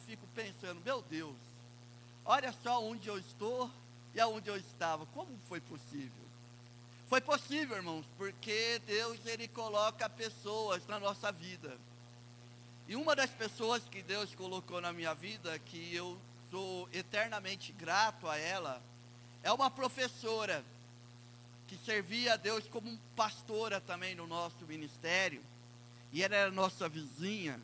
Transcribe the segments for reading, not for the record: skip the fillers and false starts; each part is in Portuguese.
fico pensando, meu Deus, olha só onde eu estou e aonde eu estava. Como foi possível? Foi possível, irmãos, porque Deus, Ele coloca pessoas na nossa vida. E uma das pessoas que Deus colocou na minha vida, que eu sou eternamente grato a ela, é uma professora que servia a Deus como pastora também no nosso ministério. E ela era nossa vizinha.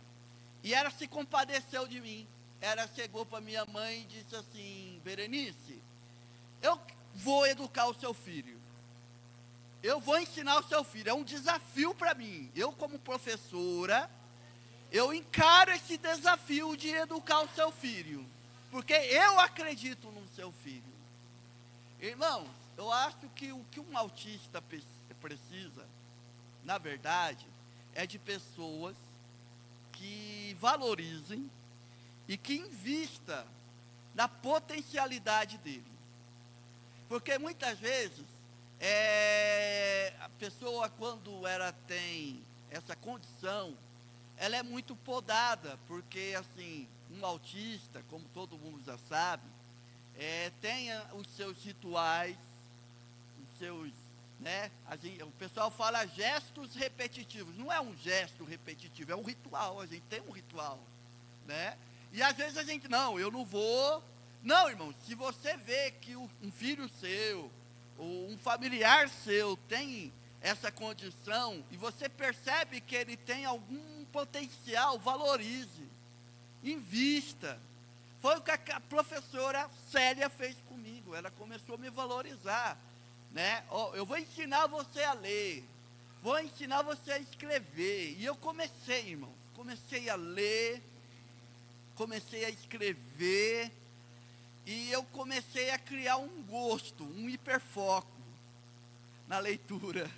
E ela se compadeceu de mim. Ela chegou para minha mãe e disse assim: Berenice, eu vou educar o seu filho. Eu vou ensinar o seu filho. É um desafio para mim. Eu, como professora, eu encaro esse desafio de educar o seu filho. Porque eu acredito no seu filho. Irmãos, eu acho que o que um autista precisa, na verdade, é de pessoas que valorizem e que invista na potencialidade dele. Porque muitas vezes, a pessoa, quando ela tem essa condição, ela é muito podada, porque assim, um autista, como todo mundo já sabe, tem os seus rituais, os seus, né, o pessoal fala gestos repetitivos. Não é um gesto repetitivo, é um ritual. A gente tem um ritual, né? E às vezes a gente, não, eu não vou. Não, irmão, se você vê que um filho seu, ou um familiar seu tem essa condição, e você percebe que ele tem algum potencial, valorize, invista. Foi o que a professora Célia fez comigo. Ela começou a me valorizar, né? Eu vou ensinar você a ler, vou ensinar você a escrever. E eu comecei, irmão, comecei a ler, comecei a escrever, e eu comecei a criar um gosto, um hiperfoco na leitura.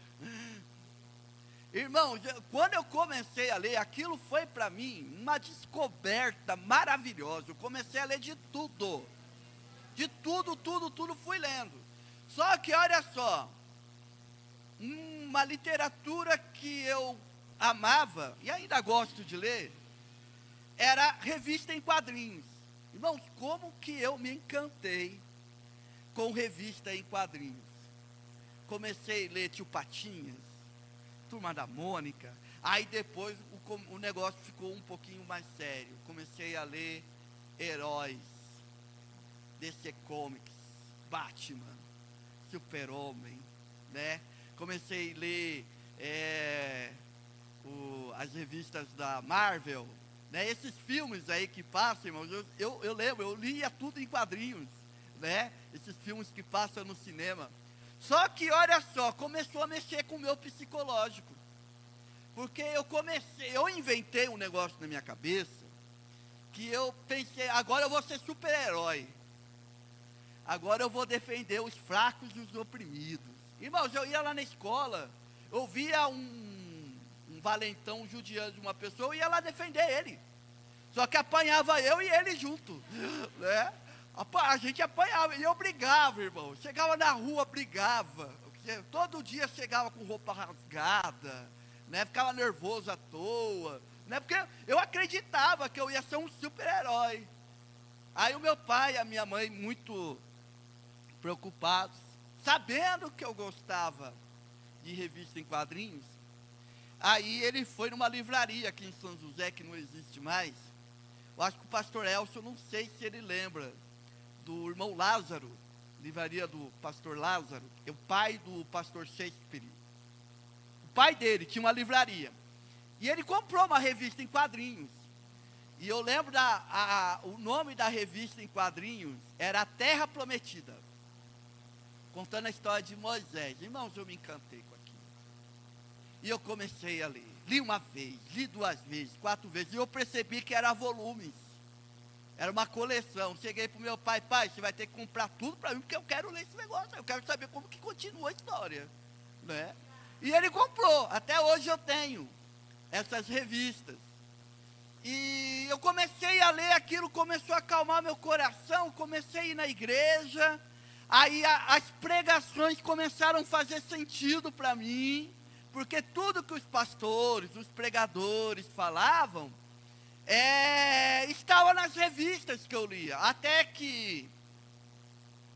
Irmãos, quando eu comecei a ler, aquilo foi para mim uma descoberta maravilhosa. Eu comecei a ler de tudo, tudo fui lendo. Só que olha só, uma literatura que eu amava, e ainda gosto de ler, era revista em quadrinhos. Irmãos, como que eu me encantei com revista em quadrinhos. Comecei a ler Tio Patinhas, Turma da Mônica. Aí depois o negócio ficou um pouquinho mais sério. Comecei a ler heróis, DC Comics, Batman, Super-Homem, né? Comecei a ler as revistas da Marvel, né? Esses filmes aí que passam, irmãos, eu lembro, eu lia tudo em quadrinhos, né? Esses filmes que passam no cinema. Só que, olha só, começou a mexer com o meu psicológico. Porque eu inventei um negócio na minha cabeça, que eu pensei, agora eu vou ser super-herói. Agora eu vou defender os fracos e os oprimidos. Irmãos, eu ia lá na escola, eu via um valentão judiando de uma pessoa, eu ia lá defender ele. Só que apanhava eu e ele junto, né? A gente apanhava, e eu brigava, irmão. Chegava na rua, brigava. Todo dia chegava com roupa rasgada, né? Ficava nervoso à toa, né? Porque eu acreditava que eu ia ser um super-herói. Aí o meu pai e a minha mãe, muito preocupados, sabendo que eu gostava de revista em quadrinhos, aí ele foi numa livraria aqui em São José, que não existe mais. Eu acho que o pastor Elcio, não sei se ele lembra, do irmão Lázaro, livraria do pastor Lázaro, o pai do pastor Shakespeare. O pai dele tinha uma livraria. E ele comprou uma revista em quadrinhos. E eu lembro, o nome da revista em quadrinhos era A Terra Prometida, contando a história de Moisés. Irmãos, eu me encantei com aquilo. E eu comecei a ler. Li uma vez, li 2 vezes, 4 vezes. E eu percebi que era volumes. Era uma coleção. Cheguei para o meu pai: pai, você vai ter que comprar tudo para mim, porque eu quero ler esse negócio. Eu quero saber como que continua a história, né? E ele comprou. Até hoje eu tenho essas revistas. E eu comecei a ler aquilo, começou a acalmar meu coração. Comecei a ir na igreja. Aí as pregações começaram a fazer sentido para mim, porque tudo que os pastores, os pregadores falavam, estava nas revistas. revistas que eu lia, até que,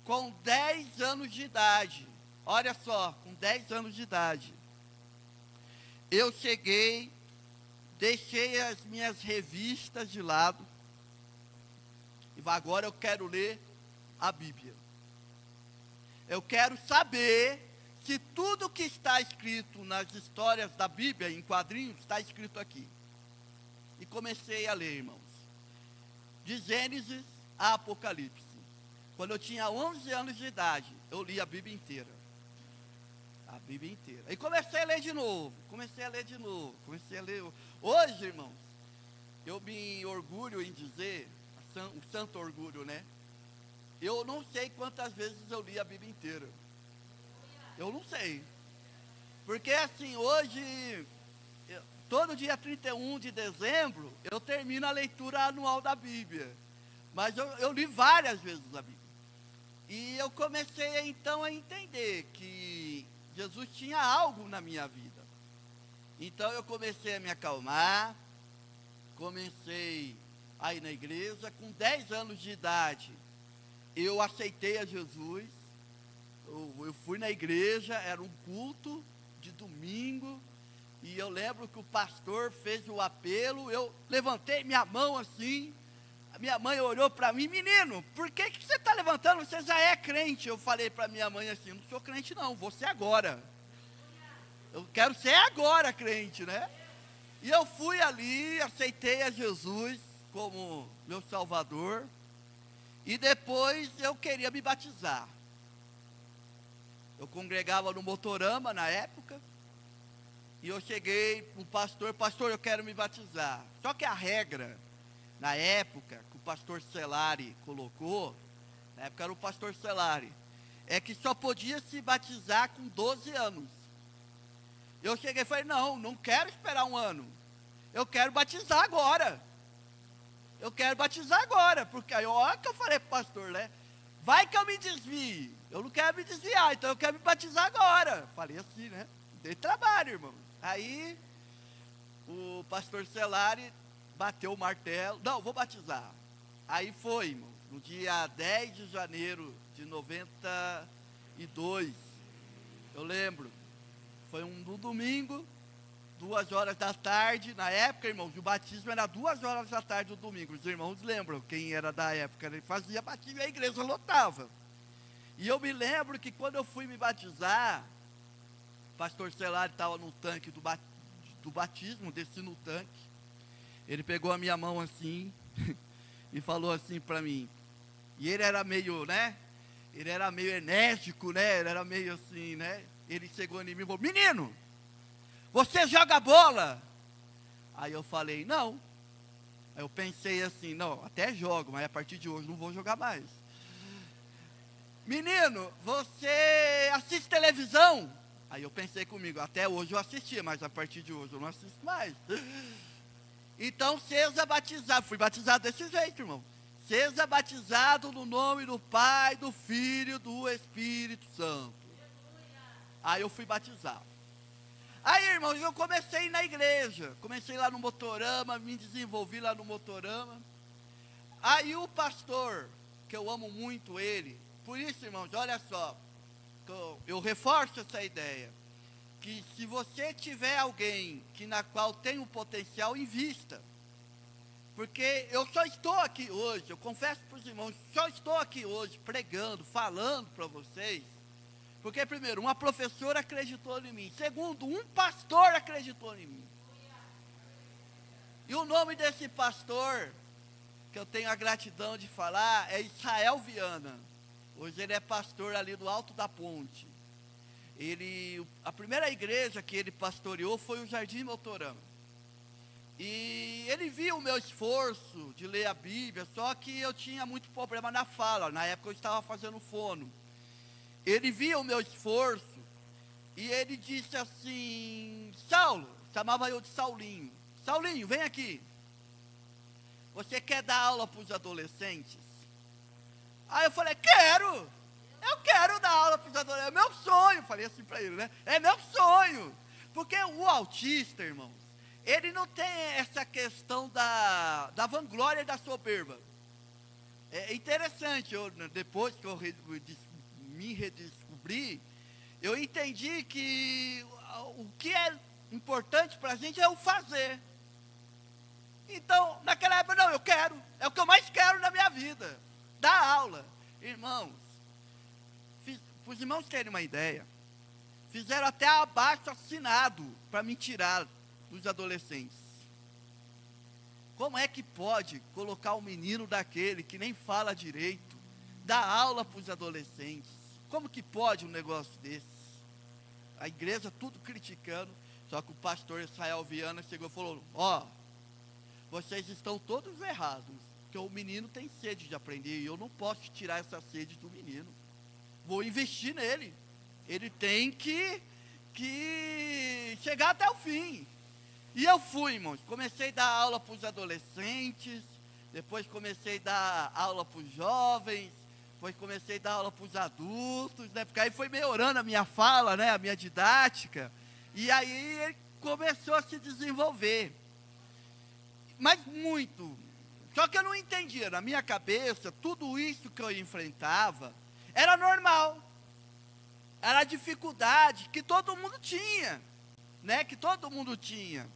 com 10 anos de idade, olha só, com 10 anos de idade, eu cheguei, deixei as minhas revistas de lado, e agora eu quero ler a Bíblia. Eu quero saber se tudo que está escrito nas histórias da Bíblia, em quadrinhos, está escrito aqui. E comecei a ler, irmãos, de Gênesis a Apocalipse. Quando eu tinha 11 anos de idade, eu li a Bíblia inteira. A Bíblia inteira. E comecei a ler de novo. Comecei a ler. Hoje, irmãos, eu me orgulho em dizer, um santo orgulho, né? Eu não sei quantas vezes eu li a Bíblia inteira. Eu não sei. Porque assim, hoje, todo dia 31 de dezembro, eu termino a leitura anual da Bíblia. Mas eu li várias vezes a Bíblia. E eu comecei então a entender que Jesus tinha algo na minha vida. Então eu comecei a me acalmar, comecei a ir na igreja. Com 10 anos de idade, eu aceitei a Jesus. Eu fui na igreja, era um culto de domingo, e eu lembro que o pastor fez o apelo, eu levantei minha mão assim, a minha mãe olhou para mim: menino, por que você está levantando? Você já é crente. Eu falei para minha mãe assim: não sou crente não, vou ser agora. Eu quero ser agora crente, né? E eu fui ali, aceitei a Jesus como meu Salvador, e depois eu queria me batizar. Eu congregava no Motorama na época, e eu cheguei para o pastor: pastor, eu quero me batizar. Só que a regra, na época, que o pastor Celari colocou, na época era o pastor Celari, é que só podia se batizar com 12 anos. Eu cheguei e falei: não quero esperar um ano, eu quero batizar agora. Eu quero batizar agora, porque aí, olha que eu falei para o pastor, né? Vai que eu me desvie, eu não quero me desviar, então eu quero me batizar agora. Falei assim, né? Dei trabalho, irmão. Aí, o pastor Celari bateu o martelo: não, vou batizar. Aí foi, irmão, no dia 10 de janeiro de 92, eu lembro, foi no domingo, 2 horas da tarde, na época, irmãos, o batismo era 2 horas da tarde do domingo. Os irmãos lembram, quem era da época, ele fazia batismo e a igreja lotava. E eu me lembro que quando eu fui me batizar, o pastor Celari estava no tanque do batismo, desci no tanque, ele pegou a minha mão assim, e falou assim para mim, e ele era meio, né, ele era meio enérgico, né, ele era meio assim, né, ele chegou em mim e falou: menino, você joga bola? Aí eu falei: não. Aí eu pensei assim: não, até jogo, mas a partir de hoje não vou jogar mais. Menino, você assiste televisão? Aí eu pensei comigo: até hoje eu assistia, mas a partir de hoje eu não assisto mais. Então seja batizado. Fui batizado desse jeito, irmão. Seja batizado no nome do Pai, do Filho e do Espírito Santo. Aí eu fui batizado. Aí, irmãos, eu comecei a ir na igreja. Comecei lá no Motorama, me desenvolvi lá no Motorama. Aí o pastor, que eu amo muito ele, por isso, irmãos, olha só, eu reforço essa ideia, que se você tiver alguém na qual tem um potencial, invista. Porque eu só estou aqui hoje, eu confesso para os irmãos, só estou aqui hoje pregando, falando para vocês, porque primeiro, uma professora acreditou em mim. Segundo, um pastor acreditou em mim. E o nome desse pastor, que eu tenho a gratidão de falar, é Israel Viana. Hoje ele é pastor ali do Alto da Ponte. A primeira igreja que ele pastoreou foi o Jardim Motorama. E ele viu o meu esforço de ler a Bíblia, só que eu tinha muito problema na fala. Na época eu estava fazendo fono. Ele via o meu esforço e ele disse assim: Saulo, chamava eu de Saulinho. Saulinho, vem aqui. Você quer dar aula para os adolescentes? Aí eu falei: quero. Eu quero dar aula para os adolescentes. É meu sonho. Falei assim para ele, né? É meu sonho. Porque o autista, irmãos, ele não tem essa questão da vanglória e da soberba. É interessante, depois que eu me redescobri, eu entendi que o que é importante para a gente é o fazer. Então, naquela época, não, eu quero, é o que eu mais quero na minha vida, dar aula. Irmãos, para os irmãos terem uma ideia, fizeram até abaixo assinado para me tirar dos adolescentes. Como é que pode colocar um menino daquele que nem fala direito, dar aula para os adolescentes? Como que pode um negócio desse? A igreja tudo criticando, só que o pastor Israel Viana chegou e falou, vocês estão todos errados, porque o menino tem sede de aprender, e eu não posso tirar essa sede do menino. Vou investir nele. Ele tem que chegar até o fim. E eu fui, irmãos, comecei a dar aula para os adolescentes, depois comecei a dar aula para os jovens, depois comecei a dar aula para os adultos, né? Porque aí foi melhorando a minha fala, né? A minha didática, e aí ele começou a se desenvolver. Mas muito, só que eu não entendia, na minha cabeça, tudo isso que eu enfrentava, era normal, era a dificuldade que todo mundo tinha, né? Que todo mundo tinha.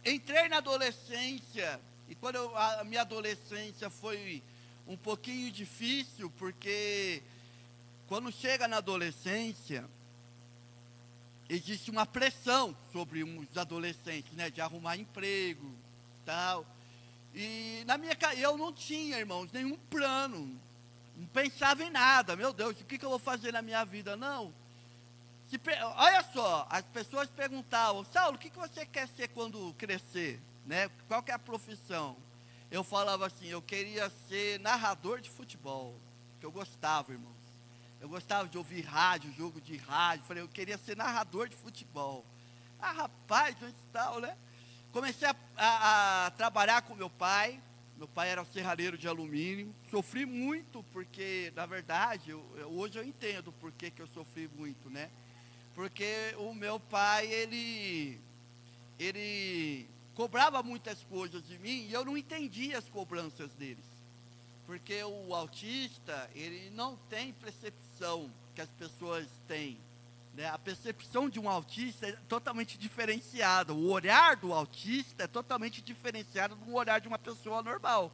Entrei na adolescência, e quando a minha adolescência foi um pouquinho difícil, porque quando chega na adolescência, existe uma pressão sobre os adolescentes, né, de arrumar emprego, tal, e eu não tinha, irmãos, nenhum plano, não pensava em nada, meu Deus, o que eu vou fazer na minha vida, não. Olha só, as pessoas perguntavam, Saulo, o que você quer ser quando crescer? Né? Qual que é a profissão? Eu falava assim, eu queria ser narrador de futebol, que eu gostava, irmãos. Eu gostava de ouvir rádio, jogo de rádio, falei, eu queria ser narrador de futebol. Ah, rapaz, tal, né? Comecei a trabalhar com meu pai era serralheiro de alumínio, sofri muito, porque, na verdade, hoje eu entendo por que eu sofri muito, né? Porque o meu pai, ele cobrava muitas coisas de mim e eu não entendia as cobranças deles. Porque o autista, ele não tem percepção que as pessoas têm, né? A percepção de um autista é totalmente diferenciada. O olhar do autista é totalmente diferenciado do olhar de uma pessoa normal.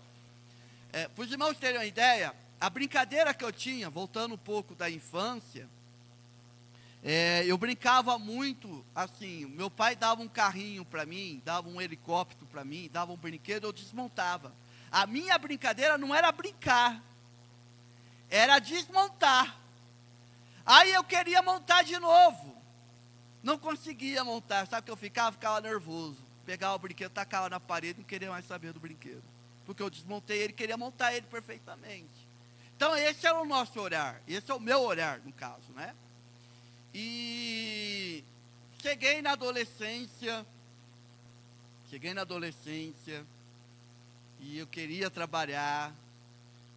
Para os irmãos terem uma ideia, a brincadeira que eu tinha, voltando um pouco da infância, eu brincava muito, assim, meu pai dava um carrinho para mim, dava um helicóptero para mim, dava um brinquedo, eu desmontava. A minha brincadeira não era brincar, era desmontar. Aí eu queria montar de novo, não conseguia montar, sabe o que eu ficava? Ficava nervoso, pegava o brinquedo, tacava na parede, não queria mais saber do brinquedo, porque eu desmontei ele, queria montar ele perfeitamente. Então esse é o nosso olhar, esse é o meu olhar no caso, né? E cheguei na adolescência, e eu queria trabalhar,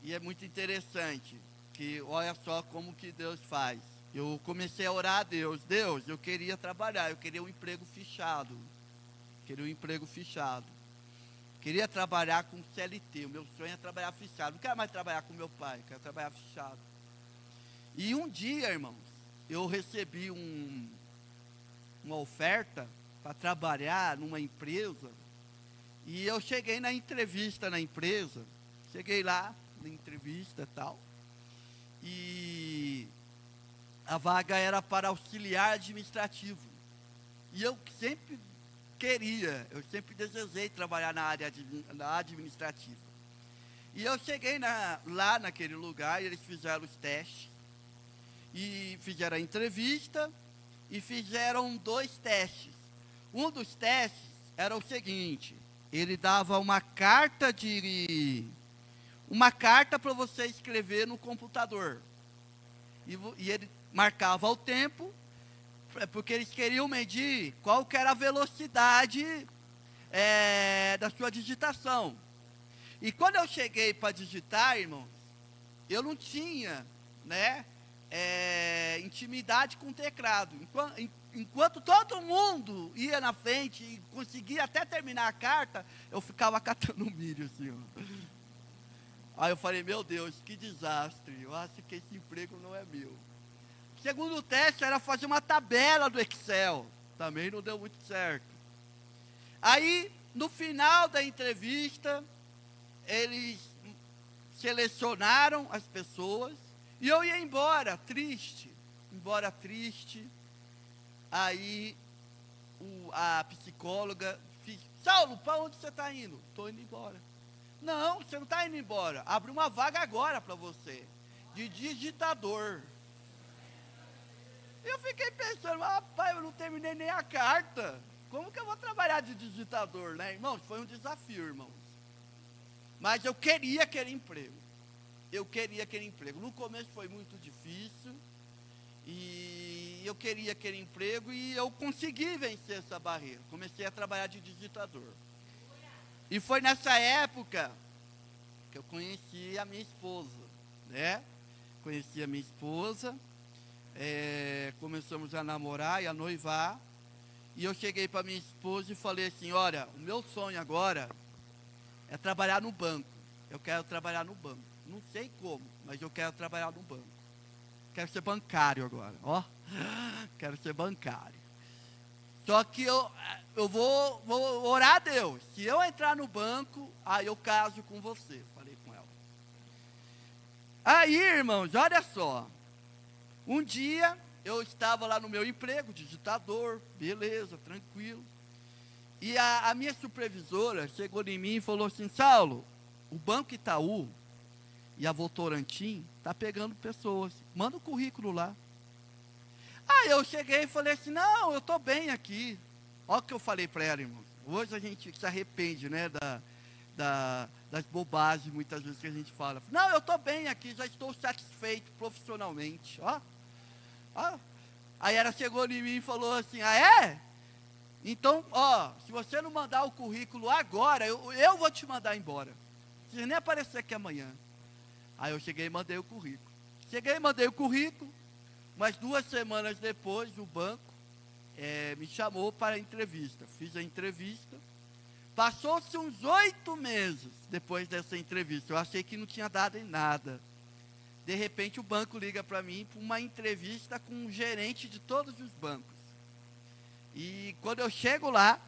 e é muito interessante, que olha só como que Deus faz. Eu comecei a orar a Deus, eu queria trabalhar, eu queria um emprego fechado, queria trabalhar com CLT, o meu sonho é trabalhar fechado, não quero mais trabalhar com meu pai, quero trabalhar fechado. E um dia, irmãos, eu recebi uma oferta para trabalhar numa empresa, e eu cheguei na entrevista na empresa, cheguei lá na entrevista e tal, e a vaga era para auxiliar administrativo, e eu sempre desejei trabalhar na área administrativa, e eu cheguei lá naquele lugar, e eles fizeram os testes, e fizeram a entrevista, e fizeram 2 testes. Um dos testes era o seguinte, ele dava uma carta para você escrever no computador, e ele marcava o tempo, porque eles queriam medir qual que era a velocidade da sua digitação. E quando eu cheguei para digitar, irmãos, eu não tinha, né, intimidade com o teclado. Enquanto todo mundo ia na frente e conseguia até terminar a carta, eu ficava catando milho assim, ó. Aí eu falei, meu Deus, que desastre, eu acho que esse emprego não é meu. O segundo teste era fazer uma tabela do Excel, também não deu muito certo. Aí, no final da entrevista, eles selecionaram as pessoas, e eu ia embora triste. Aí, a psicóloga disse, Saulo, para onde você está indo? Estou indo embora. Não, você não está indo embora. Abre uma vaga agora para você, de digitador. Eu fiquei pensando, rapaz, eu não terminei nem a carta. Como que eu vou trabalhar de digitador, né, irmãos? Foi um desafio, irmãos. Mas eu queria aquele emprego. No começo foi muito difícil. E eu queria aquele emprego e eu consegui vencer essa barreira. Comecei a trabalhar de digitador. E foi nessa época que eu conheci a minha esposa, né? Conheci a minha esposa, começamos a namorar e a noivar. E eu cheguei para minha esposa e falei assim, olha, o meu sonho agora é trabalhar no banco. Eu quero trabalhar no banco. Não sei como, mas eu quero trabalhar no banco. Quero ser bancário agora, ó. Quero ser bancário. Só que eu vou orar a Deus. Se eu entrar no banco, aí eu caso com você. Falei com ela. Aí, irmãos, olha só. Um dia, eu estava lá no meu emprego, digitador, beleza, tranquilo. E a minha supervisora chegou em mim e falou assim, Saulo, o Banco Itaú e a Votorantim está pegando pessoas. Manda o currículo lá. Aí eu cheguei e falei assim, não, eu estou bem aqui. Olha o que eu falei para ela, irmão. Hoje a gente se arrepende, né, das bobagens muitas vezes que a gente fala. Não, eu estou bem aqui, já estou satisfeito profissionalmente. Ó. Aí ela chegou em mim e falou assim, é? Então, se você não mandar o currículo agora, eu vou te mandar embora. Não precisa nem aparecer aqui amanhã. Aí eu cheguei e mandei o currículo. Mas 2 semanas depois, o banco me chamou para a entrevista. Fiz a entrevista. Passou-se uns 8 meses depois dessa entrevista. Eu achei que não tinha dado em nada. De repente, o banco liga para mim para uma entrevista com um gerente de todos os bancos. E quando eu chego lá,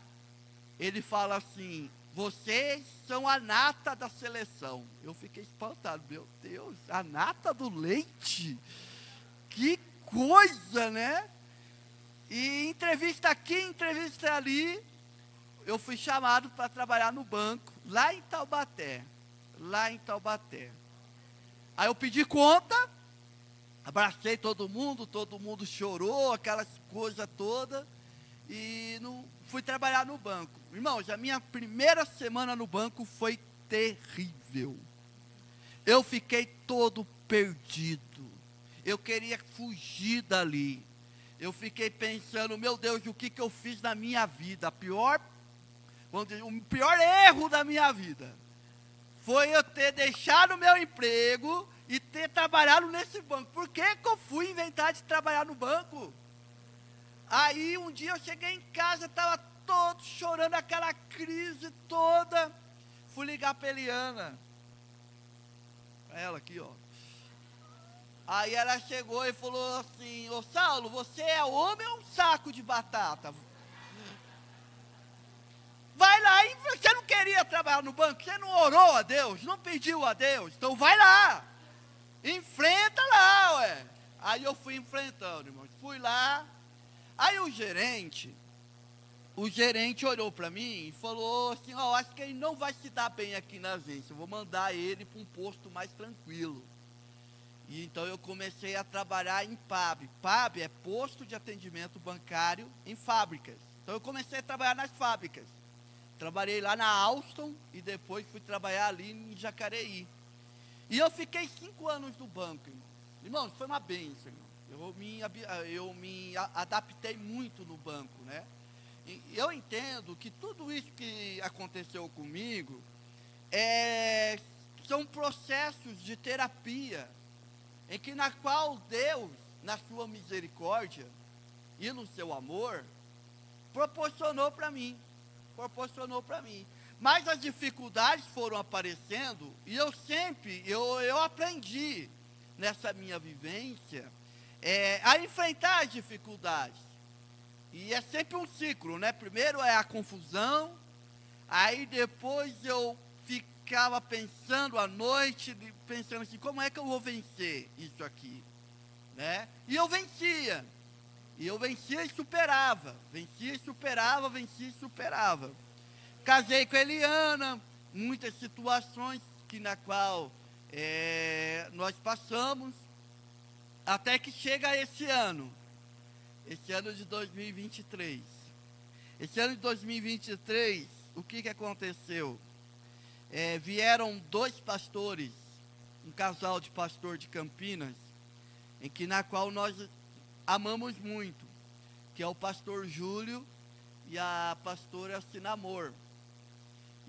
ele fala assim, vocês são a nata da seleção. Eu fiquei espantado, meu Deus, a nata do leite? Que coisa, né? E entrevista aqui, entrevista ali, eu fui chamado para trabalhar no banco, lá em Taubaté. Aí eu pedi conta, abracei todo mundo chorou, aquelas coisas todas, e fui trabalhar no banco. Irmãos, a minha primeira semana no banco foi terrível. Eu fiquei todo perdido. Eu queria fugir dali. Eu fiquei pensando, meu Deus, o que eu fiz na minha vida? O pior erro da minha vida foi eu ter deixado o meu emprego e ter trabalhado nesse banco. Por que eu fui inventar de trabalhar no banco? Aí um dia eu cheguei em casa, estava todo chorando, aquela crise toda. Fui ligar para Eliana. Ela aqui, ó. Aí ela chegou e falou assim, ô Saulo, você é homem ou um saco de batata? Vai lá, e você não queria trabalhar no banco? Você não orou a Deus? Não pediu a Deus? Então vai lá. Enfrenta lá, ué. Aí eu fui enfrentando, irmãos. Fui lá. Aí o gerente olhou para mim e falou assim, acho que ele não vai se dar bem aqui na agência. Eu vou mandar ele para um posto mais tranquilo. E então eu comecei a trabalhar em PAB. PAB é posto de atendimento bancário em fábricas. Então eu comecei a trabalhar nas fábricas. Trabalhei lá na Alstom e depois fui trabalhar ali em Jacareí. E eu fiquei 5 anos no banco, irmão. Irmãos, foi uma bênção, irmão. Eu me adaptei muito no banco, né? E eu entendo que tudo isso que aconteceu comigo são processos de terapia, na qual Deus, na sua misericórdia e no seu amor, proporcionou para mim. Mas as dificuldades foram aparecendo e eu aprendi nessa minha vivência a enfrentar as dificuldades. E é sempre um ciclo, né? Primeiro é a confusão, aí depois eu ficava pensando à noite, pensando assim, como é que eu vou vencer isso aqui? Né? E eu vencia. E eu vencia e superava. Vencia e superava, vencia e superava. Casei com a Eliana, muitas situações na qual nós passamos, até que chega esse ano de 2023. Esse ano de 2023, o que aconteceu? Vieram dois pastores, um casal de pastor de Campinas, na qual nós amamos muito, que é o pastor Júlio e a pastora Sinamor.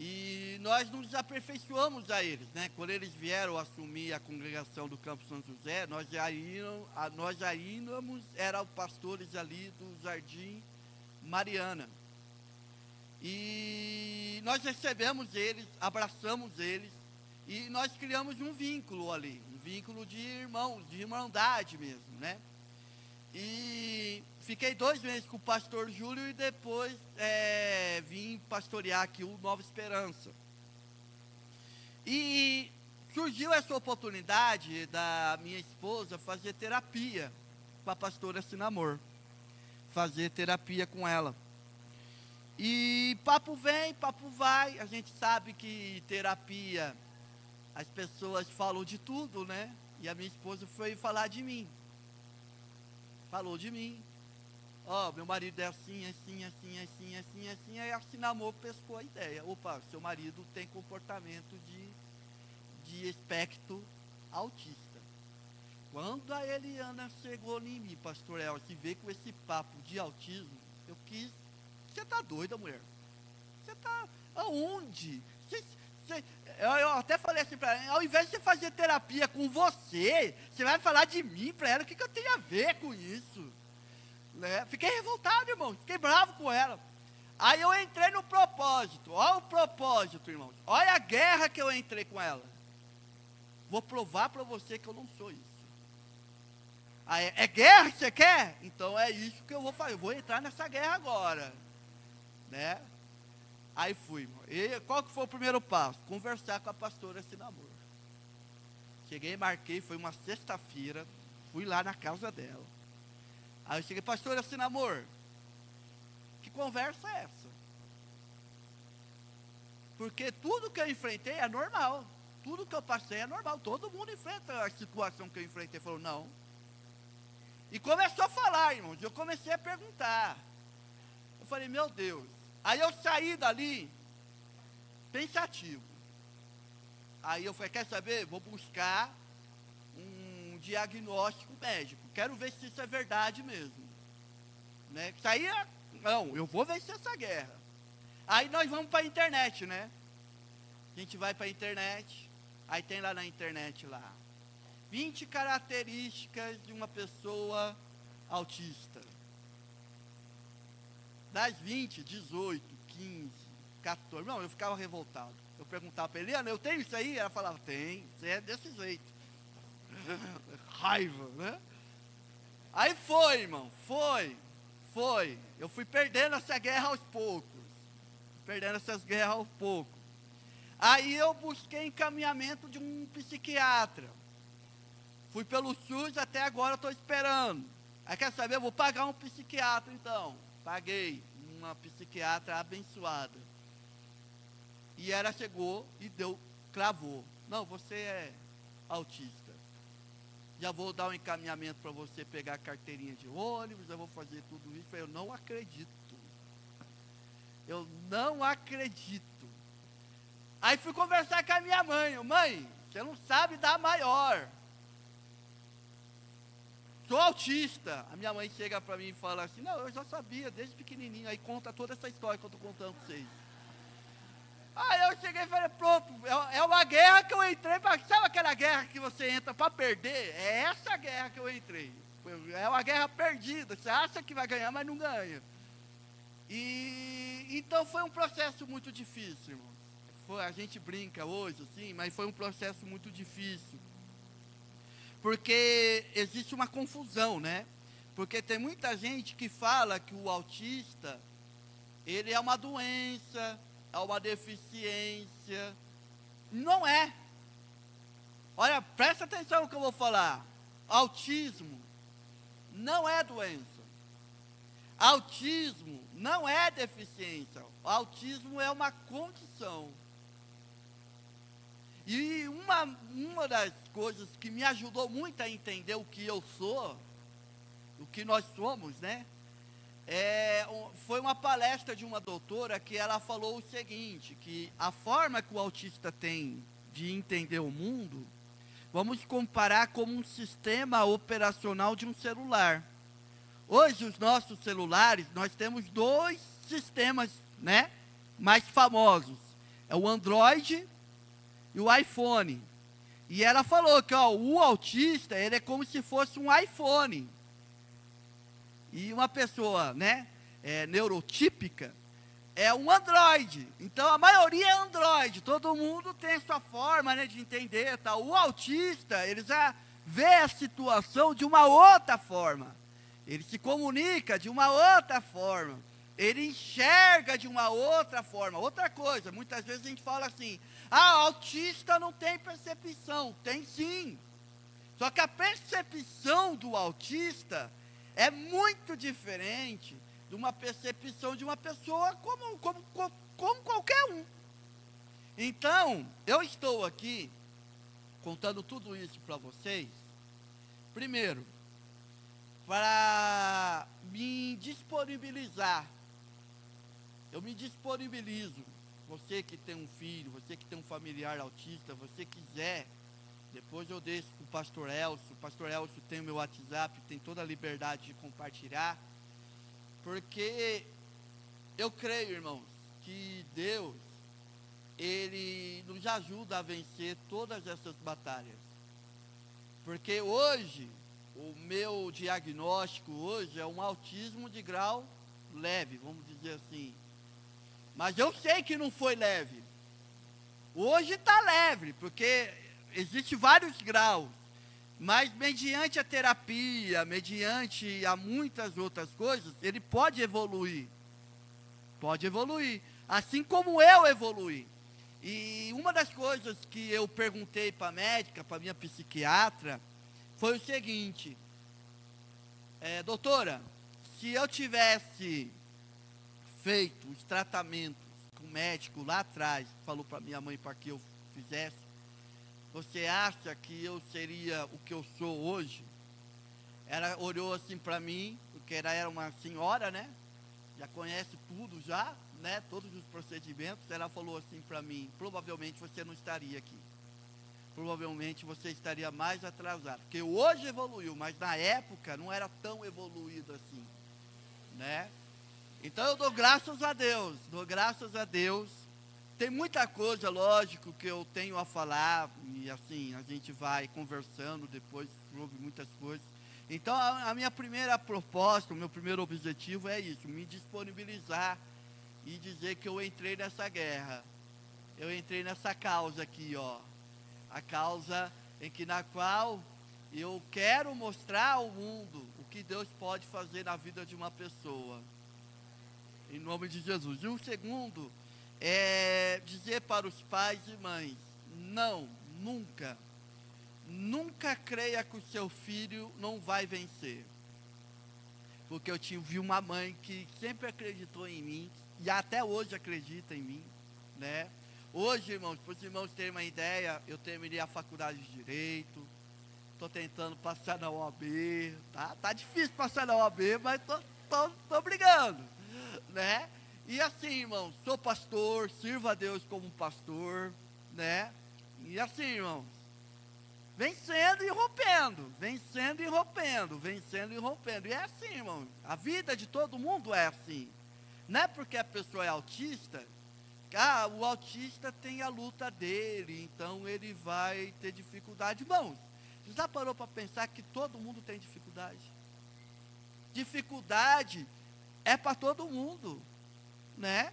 E nós nos aperfeiçoamos a eles, né? Quando eles vieram assumir a congregação do Campo São José, nós já íamos, eram pastores ali do Jardim Mariana. E nós recebemos eles, abraçamos eles, e nós criamos um vínculo ali, um vínculo de irmãos, de irmandade mesmo, né? E fiquei 2 meses com o pastor Júlio e depois vim pastorear aqui o Nova Esperança. E surgiu essa oportunidade da minha esposa fazer terapia com a pastora Sinamor. Fazer terapia com ela. E papo vem, papo vai. A gente sabe que terapia, as pessoas falam de tudo, né? E a minha esposa foi falar de mim. Falou de mim. Ó, meu marido é assim, assim, assim, assim, assim, assim. Aí a Sinamor pescou a ideia. Opa, seu marido tem comportamento de espectro autista. Quando a Eliana chegou em mim, pastor El, que veio com esse papo de autismo, eu quis. Você tá doida, mulher? Você tá aonde? Eu até falei assim para ela, ao invés de você fazer terapia com você vai falar de mim para ela, o que eu tenho a ver com isso? Né? Fiquei revoltado, irmão, fiquei bravo com ela. Aí eu entrei no propósito, olha o propósito, irmãos, olha a guerra que eu entrei com ela. Vou provar para você que eu não sou isso. Aí, é guerra que você quer? Então é isso que eu vou fazer, eu vou entrar nessa guerra agora. Né? Aí fui, irmão. E qual que foi o primeiro passo? Conversar com a pastora Sinamor. Cheguei, marquei, foi uma sexta-feira, fui lá na casa dela. Aí eu cheguei, pastora Sinamor, que conversa é essa? Porque tudo que eu enfrentei é normal, tudo que eu passei é normal, todo mundo enfrenta a situação que eu enfrentei. Falou, não. E começou a falar, irmãos, eu comecei a perguntar. Eu falei, meu Deus. Aí eu saí dali, pensativo. Aí eu falei, quer saber? Vou buscar um diagnóstico médico. Quero ver se isso é verdade mesmo. Né? Saía, não, eu vou vencer essa guerra. Aí nós vamos para a internet, né? A gente vai para a internet, aí tem lá na internet lá, 20 características de uma pessoa autista. Das 20, 18, 15, 14, não, eu ficava revoltado. Eu perguntava para Eliana, eu tenho isso aí? Ela falava, tem, você é desse jeito. Raiva, né? Aí foi, irmão, foi. Eu fui perdendo essa guerra aos poucos. Perdendo essas guerras aos poucos. Aí eu busquei encaminhamento de um psiquiatra. Fui pelo SUS, até agora estou esperando. Aí quer saber, eu vou pagar um psiquiatra então. Paguei uma psiquiatra abençoada. E ela chegou e cravou. Não, você é autista. Já vou dar um encaminhamento para você pegar a carteirinha de ônibus, eu vou fazer tudo isso. Eu não acredito. Eu não acredito. Aí fui conversar com a minha mãe. Mãe, você não sabe dar maior. Sou autista. A minha mãe chega para mim e fala assim, não, eu já sabia desde pequenininho. Aí conta toda essa história que eu estou contando para vocês. Aí eu cheguei e falei, pronto, é uma guerra que eu entrei, sabe aquela guerra que você entra para perder? É essa guerra que eu entrei. É uma guerra perdida, você acha que vai ganhar, mas não ganha. E então foi um processo muito difícil, irmãos. a gente brinca hoje, assim, mas foi um processo muito difícil. Porque existe uma confusão, né? Porque tem muita gente que fala que o autista, ele é uma doença, é uma deficiência. Não é. Olha, presta atenção no que eu vou falar. Autismo não é doença. Autismo não é deficiência. Autismo é uma condição. E uma das coisas que me ajudou muito a entender o que eu sou, o que nós somos, né? Foi uma palestra de uma doutora que ela falou o seguinte, que a forma que o autista tem de entender o mundo, vamos comparar como um sistema operacional de um celular. Hoje, os nossos celulares, nós temos dois sistemas, né, mais famosos. É o Android e o iPhone. E ela falou que o autista, ele é como se fosse um iPhone. E uma pessoa, né, neurotípica, é um Android. Então, a maioria é Android. Todo mundo tem a sua forma, né, de entender. Tá? O autista, ele já vê a situação de uma outra forma. Ele se comunica de uma outra forma. Ele enxerga de uma outra forma. Outra coisa, muitas vezes a gente fala assim, autista não tem percepção. Tem sim. Só que a percepção do autista é muito diferente de uma percepção de uma pessoa como qualquer um. Então, eu estou aqui contando tudo isso para vocês, primeiro, para me disponibilizar. Eu me disponibilizo. Você que tem um filho, você que tem um familiar autista, você quiser, depois eu deixo com o pastor Elcio. O pastor Elcio tem o meu WhatsApp, tem toda a liberdade de compartilhar. Porque eu creio, irmãos, que Deus, Ele nos ajuda a vencer todas essas batalhas. Porque hoje, o meu diagnóstico hoje é um autismo de grau leve, vamos dizer assim. Mas eu sei que não foi leve. Hoje está leve, porque existem vários graus. Mas mediante a terapia, mediante a muitas outras coisas, ele pode evoluir. Pode evoluir. Assim como eu evoluí. E uma das coisas que eu perguntei para a médica, para a minha psiquiatra, foi o seguinte, doutora, se eu tivesse feito os tratamentos que o médico lá atrás falou para minha mãe para que eu fizesse, você acha que eu seria o que eu sou hoje? Ela olhou assim para mim, porque ela era uma senhora, né? Já conhece tudo já, né? Todos os procedimentos. Ela falou assim para mim, provavelmente você não estaria aqui. Provavelmente você estaria mais atrasado. Porque hoje evoluiu, mas na época não era tão evoluído assim, né? Então eu dou graças a Deus, Tem muita coisa, lógico, que eu tenho a falar, e assim, a gente vai conversando depois sobre muitas coisas. Então, a minha primeira proposta, o meu primeiro objetivo é isso, me disponibilizar e dizer que eu entrei nessa guerra. Eu entrei nessa causa aqui, ó. A causa na qual eu quero mostrar ao mundo o que Deus pode fazer na vida de uma pessoa. Em nome de Jesus. E o segundo é dizer para os pais e mães, não, nunca creia que o seu filho não vai vencer. Porque eu vi uma mãe que sempre acreditou em mim, e até hoje acredita em mim, né? Hoje, irmãos, para os irmãos terem uma ideia, eu terminei a faculdade de Direito, estou tentando passar na OAB, tá difícil passar na OAB, mas tô brigando, né? E assim, irmãos, sou pastor, sirvo a Deus como pastor, né? E assim, irmãos, vencendo e rompendo. E é assim, irmão, a vida de todo mundo é assim. Não é porque a pessoa é autista, o autista tem a luta dele, então ele vai ter dificuldade. Irmãos, você já parou para pensar que todo mundo tem dificuldade? Dificuldade é para todo mundo, né?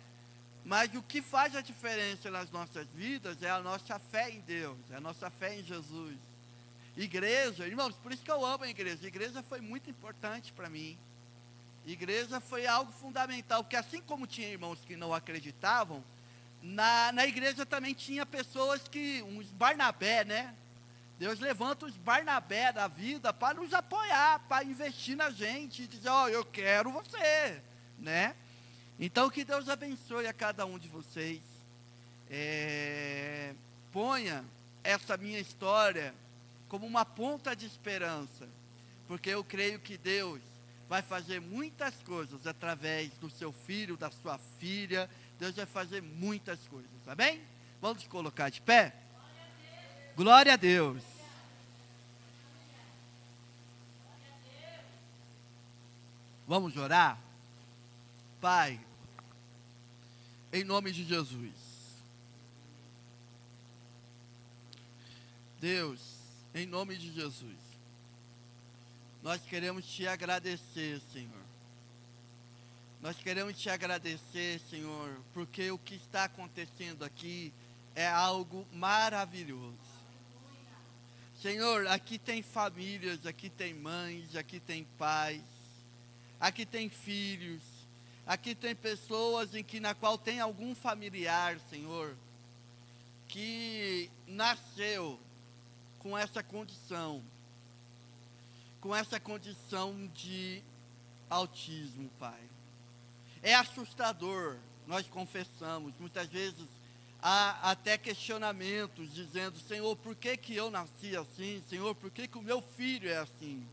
Mas o que faz a diferença nas nossas vidas é a nossa fé em Deus, é a nossa fé em Jesus. Igreja, irmãos, por isso que eu amo a igreja. A igreja foi muito importante para mim. Igreja foi algo fundamental, porque assim como tinha irmãos que não acreditavam, na igreja também tinha pessoas que, uns Barnabé, né? Deus levanta os Barnabé da vida para nos apoiar, para investir na gente, e dizer, ó, eu quero você, né? Então que Deus abençoe a cada um de vocês, ponha essa minha história como uma ponta de esperança, porque eu creio que Deus vai fazer muitas coisas através do seu filho, da sua filha. Deus vai fazer muitas coisas, amém? Vamos nos colocar de pé? Glória a Deus. Vamos orar? Pai, em nome de Jesus, Deus, em nome de Jesus, nós queremos te agradecer, Senhor. Nós queremos te agradecer, Senhor, porque o que está acontecendo aqui é algo maravilhoso. Senhor, aqui tem famílias, aqui tem mães, aqui tem pais, aqui tem filhos, aqui tem pessoas na qual tem algum familiar, Senhor, que nasceu com essa condição de autismo, Pai. É assustador, nós confessamos, muitas vezes há até questionamentos, dizendo, Senhor, por que eu nasci assim? Senhor, por que o meu filho é assim?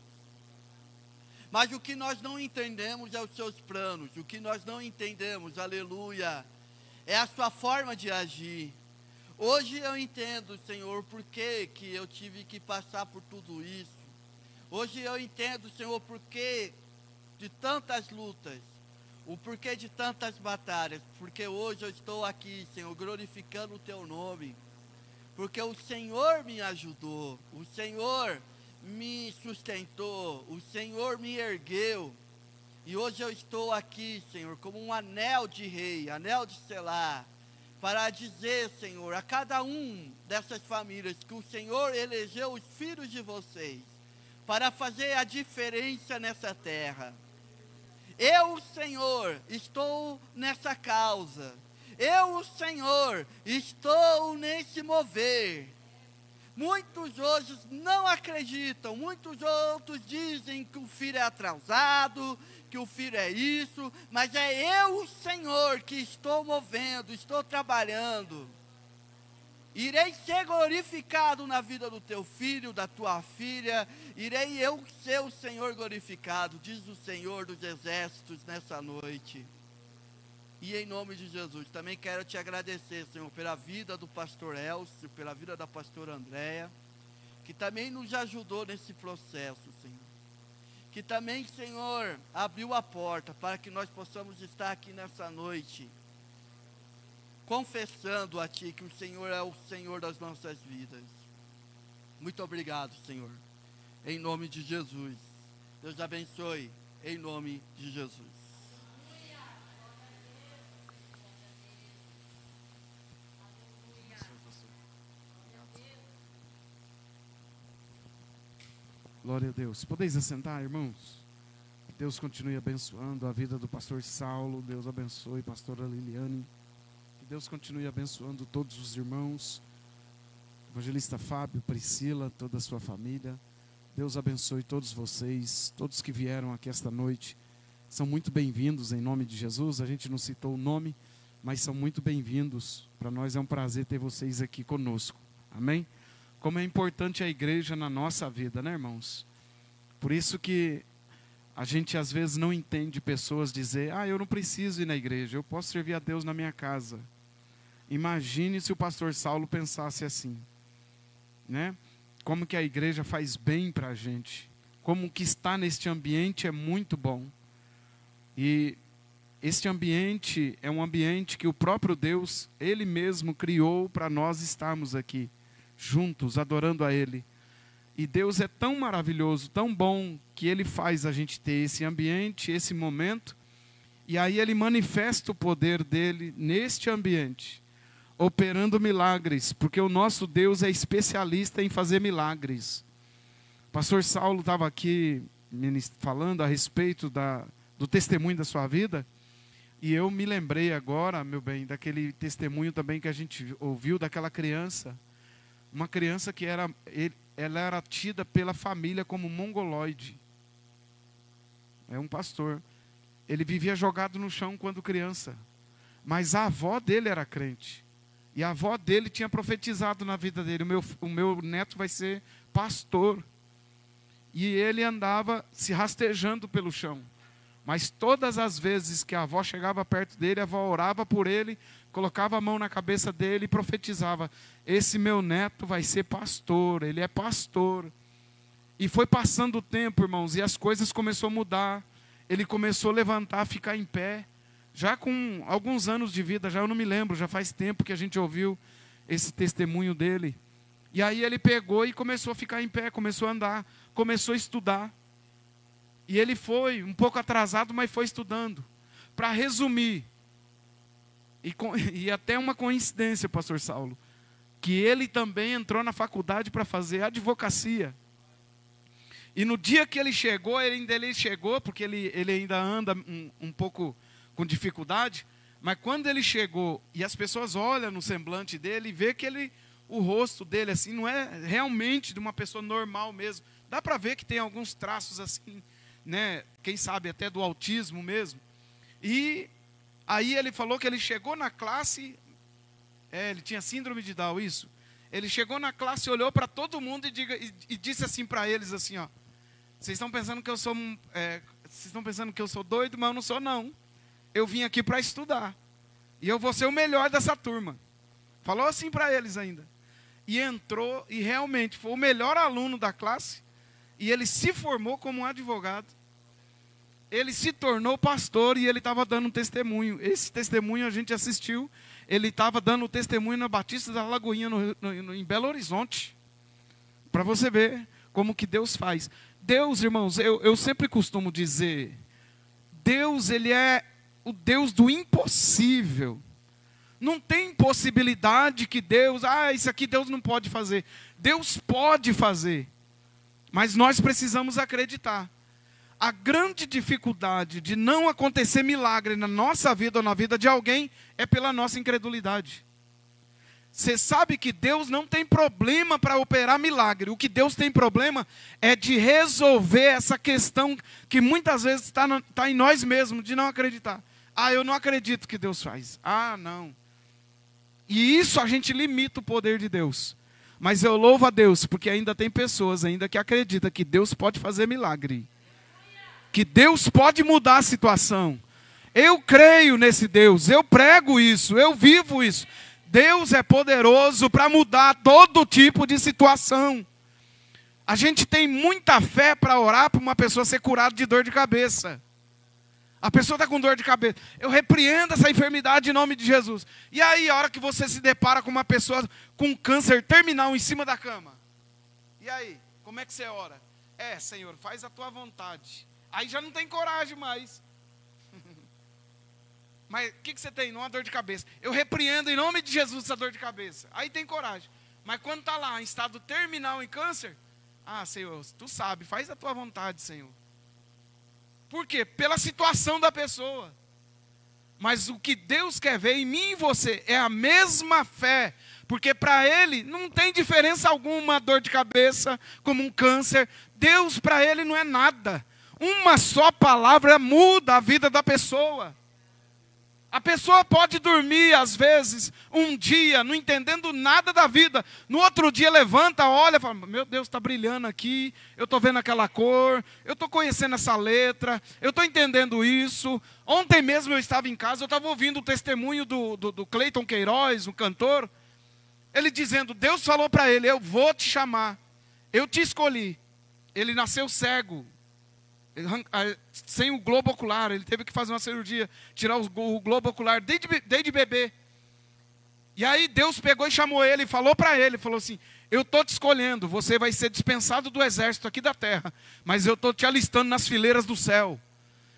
Mas o que nós não entendemos é os seus planos, o que nós não entendemos, aleluia, é a sua forma de agir. Hoje eu entendo, Senhor, por que eu tive que passar por tudo isso. Hoje eu entendo, Senhor, por que de tantas lutas, o porquê de tantas batalhas, porque hoje eu estou aqui, Senhor, glorificando o Teu nome, porque o Senhor me ajudou, o Senhor me sustentou, o Senhor me ergueu, e hoje eu estou aqui, Senhor, como um anel de rei, anel de selar, para dizer, Senhor, a cada um dessas famílias, que o Senhor elegeu os filhos de vocês, para fazer a diferença nessa terra. Eu, Senhor, estou nessa causa. Eu, Senhor, estou nesse mover. Muitos hoje não acreditam, muitos outros dizem que o filho é atrasado, que o filho é isso, mas é eu, Senhor, que estou movendo, estou trabalhando. Irei ser glorificado na vida do teu filho, da tua filha, irei eu ser o Senhor glorificado, diz o Senhor dos exércitos nessa noite. E em nome de Jesus, também quero te agradecer, Senhor, pela vida do pastor Elcio, pela vida da pastora Andréia, que também nos ajudou nesse processo, Senhor. Que também, Senhor, abriu a porta para que nós possamos estar aqui nessa noite, confessando a Ti que o Senhor é o Senhor das nossas vidas. Muito obrigado, Senhor, em nome de Jesus. Deus abençoe, em nome de Jesus. Glória a Deus. Podeis assentar, irmãos? Que Deus continue abençoando a vida do pastor Saulo. Deus abençoe a pastora Liliane. Que Deus continue abençoando todos os irmãos. Evangelista Fábio, Priscila, toda a sua família. Deus abençoe todos vocês, todos que vieram aqui esta noite. São muito bem-vindos em nome de Jesus. A gente não citou o nome, mas são muito bem-vindos. Para nós é um prazer ter vocês aqui conosco. Amém? Como é importante a igreja na nossa vida, né, irmãos? Por isso que a gente às vezes não entende pessoas dizer, eu não preciso ir na igreja, eu posso servir a Deus na minha casa. Imagine se o pastor Saulo pensasse assim, né? Como que a igreja faz bem para a gente, como que estar neste ambiente é muito bom. E este ambiente é um ambiente que o próprio Deus, Ele mesmo criou para nós estarmos aqui, juntos, adorando a Ele. E Deus é tão maravilhoso, tão bom, que Ele faz a gente ter esse ambiente, esse momento, E aí ele manifesta o poder dele neste ambiente, operando milagres, porque o nosso Deus é especialista em fazer milagres. O pastor Saulo estava aqui falando a respeito do testemunho da sua vida, e eu me lembrei agora, meu bem, daquele testemunho também que a gente ouviu daquela criança, uma criança que ela era tida pela família como mongoloide. É um pastor. Ele vivia jogado no chão quando criança, mas a avó dele era crente. E a avó dele tinha profetizado na vida dele: o meu neto vai ser pastor. E ele andava se rastejando pelo chão. Mas todas as vezes que a avó chegava perto dele, a avó orava por ele, colocava a mão na cabeça dele e profetizava: esse meu neto vai ser pastor, ele é pastor. E foi passando o tempo, irmãos, e as coisas começaram a mudar. Ele começou a levantar, ficar em pé. Já com alguns anos de vida, já eu não me lembro, já faz tempo que a gente ouviu esse testemunho dele. E aí ele pegou e começou a ficar em pé, começou a andar, começou a estudar. E ele foi um pouco atrasado, mas foi estudando. Para resumir, e até uma coincidência, pastor Saulo, que ele também entrou na faculdade para fazer advocacia. E no dia que ele chegou, porque ele ainda anda um pouco com dificuldade, mas quando ele chegou e as pessoas olham no semblante dele e vê que o rosto dele assim não é realmente de uma pessoa normal mesmo. Dá para ver que tem alguns traços assim, né? Quem sabe até do autismo mesmo. E aí ele falou que ele chegou na classe, ele tinha síndrome de Down, isso. Ele chegou na classe, olhou para todo mundo e disse assim para eles assim, ó: vocês estão pensando que eu sou doido, mas eu não sou não. Eu vim aqui para estudar. E eu vou ser o melhor dessa turma. Falou assim para eles ainda. E entrou e realmente foi o melhor aluno da classe. E ele se formou como um advogado. Ele se tornou pastor e ele estava dando um testemunho. Esse testemunho a gente assistiu. Ele estava dando testemunho na Batista da Lagoinha, em Belo Horizonte. Para você ver como que Deus faz. Deus, irmãos, eu sempre costumo dizer, Deus, ele é o Deus do impossível. Não tem impossibilidade que Deus, isso aqui Deus não pode fazer. Deus pode fazer, mas nós precisamos acreditar. A grande dificuldade de não acontecer milagre na nossa vida ou na vida de alguém é pela nossa incredulidade. Você sabe que Deus não tem problema para operar milagre. O que Deus tem problema é de resolver essa questão que muitas vezes está em nós mesmos, de não acreditar. Eu não acredito que Deus faz. Não. E isso a gente limita o poder de Deus. Mas eu louvo a Deus, porque ainda tem pessoas ainda que acreditam que Deus pode fazer milagre. Que Deus pode mudar a situação. Eu creio nesse Deus, eu prego isso, eu vivo isso. Deus é poderoso para mudar todo tipo de situação. A gente tem muita fé para orar para uma pessoa ser curada de dor de cabeça. A pessoa está com dor de cabeça. Eu repreendo essa enfermidade em nome de Jesus. E aí, a hora que você se depara com uma pessoa com câncer terminal em cima da cama. E aí, como é que você ora? Senhor, faz a tua vontade. Aí já não tem coragem mais. Mas o que você tem? Não, uma dor de cabeça. Eu repreendo em nome de Jesus essa dor de cabeça. Aí tem coragem. Mas quando está lá em estado terminal em câncer, Senhor, tu sabe, faz a tua vontade, Senhor. Por quê? Pela situação da pessoa. Mas o que Deus quer ver em mim e em você é a mesma fé. Porque para Ele não tem diferença alguma a dor de cabeça, como um câncer. Deus para Ele não é nada. Uma só palavra muda a vida da pessoa. A pessoa pode dormir, às vezes, um dia, não entendendo nada da vida. No outro dia levanta, olha e fala: meu Deus, está brilhando aqui, eu estou vendo aquela cor, eu estou conhecendo essa letra, eu estou entendendo isso. Ontem mesmo eu estava em casa, eu estava ouvindo o testemunho do Cleiton Queiroz, um cantor. Ele dizendo, Deus falou para ele: eu vou te chamar, eu te escolhi. Ele nasceu cego. Sem o globo ocular, ele teve que fazer uma cirurgia, tirar o globo ocular desde bebê. E aí Deus pegou e chamou ele e falou para ele, falou assim: eu estou te escolhendo, você vai ser dispensado do exército aqui da terra, mas eu estou te alistando nas fileiras do céu.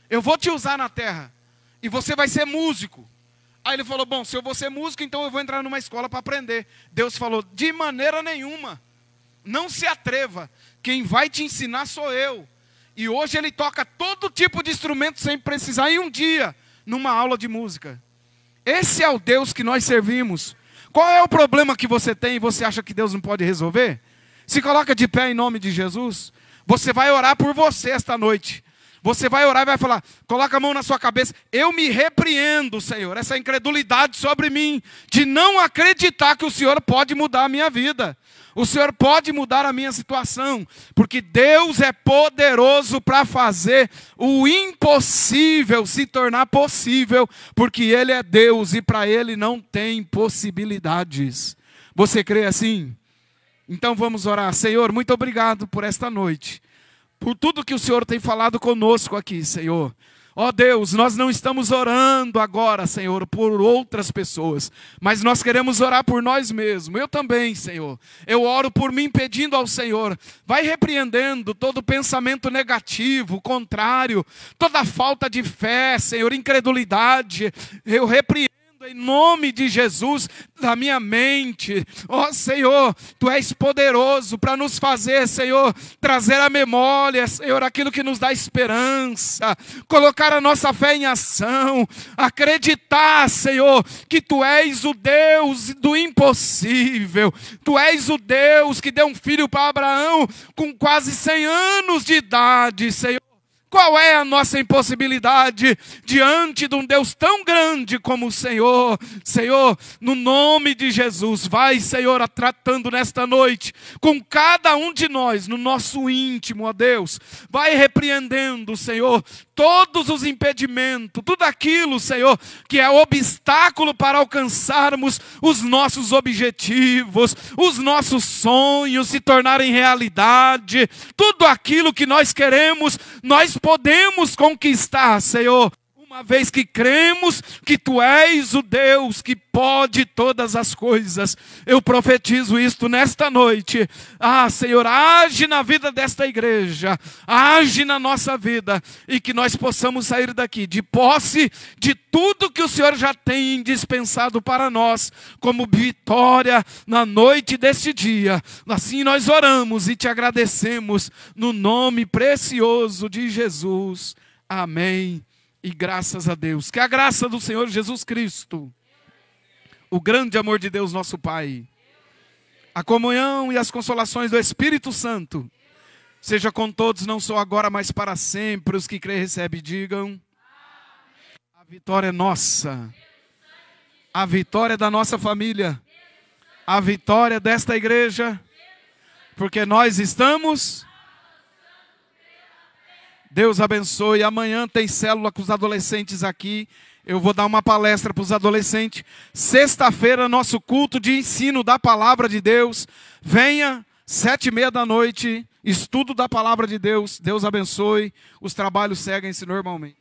Eu vou te usar na terra. e você vai ser músico. Aí ele falou, bom, se eu vou ser músico, então eu vou entrar numa escola para aprender. Deus falou, de maneira nenhuma, não se atreva, quem vai te ensinar sou eu. E hoje ele toca todo tipo de instrumento sem precisar ir um dia numa aula de música. Esse é o Deus que nós servimos. Qual é o problema que você tem e você acha que Deus não pode resolver? Se coloca de pé em nome de Jesus. Você vai orar por você esta noite. Você vai orar e vai falar, coloca a mão na sua cabeça. Eu me repreendo, Senhor, essa incredulidade sobre mim, de não acreditar que o Senhor pode mudar a minha vida. O Senhor pode mudar a minha situação, porque Deus é poderoso para fazer o impossível se tornar possível, porque Ele é Deus e para Ele não tem possibilidades. Você crê assim? Então vamos orar. Senhor, muito obrigado por esta noite, por tudo que o Senhor tem falado conosco aqui, Senhor. Ó Deus, nós não estamos orando agora, Senhor, por outras pessoas, mas nós queremos orar por nós mesmos. Eu também, Senhor. Eu oro por mim pedindo ao Senhor, vai repreendendo todo pensamento negativo, contrário, toda falta de fé, Senhor, incredulidade. Eu repreendo em nome de Jesus da minha mente. Ó Senhor, Tu és poderoso para nos fazer, Senhor, trazer à memória, Senhor, aquilo que nos dá esperança, colocar a nossa fé em ação, acreditar, Senhor, que Tu és o Deus do impossível. Tu és o Deus que deu um filho para Abraão com quase 100 anos de idade, Senhor. Qual é a nossa impossibilidade diante de um Deus tão grande como o Senhor? Senhor, no nome de Jesus, vai, Senhor, tratando nesta noite com cada um de nós, no nosso íntimo, ó Deus. Vai repreendendo, Senhor, todos os impedimentos, tudo aquilo, Senhor, que é obstáculo para alcançarmos os nossos objetivos, os nossos sonhos se tornarem realidade, tudo aquilo que nós queremos, nós podemos conquistar, Senhor, uma vez que cremos que Tu és o Deus que pode todas as coisas. Eu profetizo isto nesta noite. Ah, Senhor, age na vida desta igreja, age na nossa vida, e que nós possamos sair daqui de posse de tudo que o Senhor já tem dispensado para nós, como vitória na noite deste dia. Assim nós oramos e Te agradecemos, no nome precioso de Jesus. Amém. E graças a Deus. Que a graça do Senhor Jesus Cristo, o grande amor de Deus nosso Pai, a comunhão e as consolações do Espírito Santo, seja com todos, não só agora, mas para sempre. Os que creem e recebem, digam: a vitória é nossa, a vitória é da nossa família, a vitória desta igreja, porque nós estamos... Deus abençoe. Amanhã tem célula com os adolescentes aqui. Eu vou dar uma palestra para os adolescentes. Sexta-feira, nosso culto de ensino da palavra de Deus. Venha, 7:30 da noite, estudo da palavra de Deus. Deus abençoe. Os trabalhos seguem-se normalmente.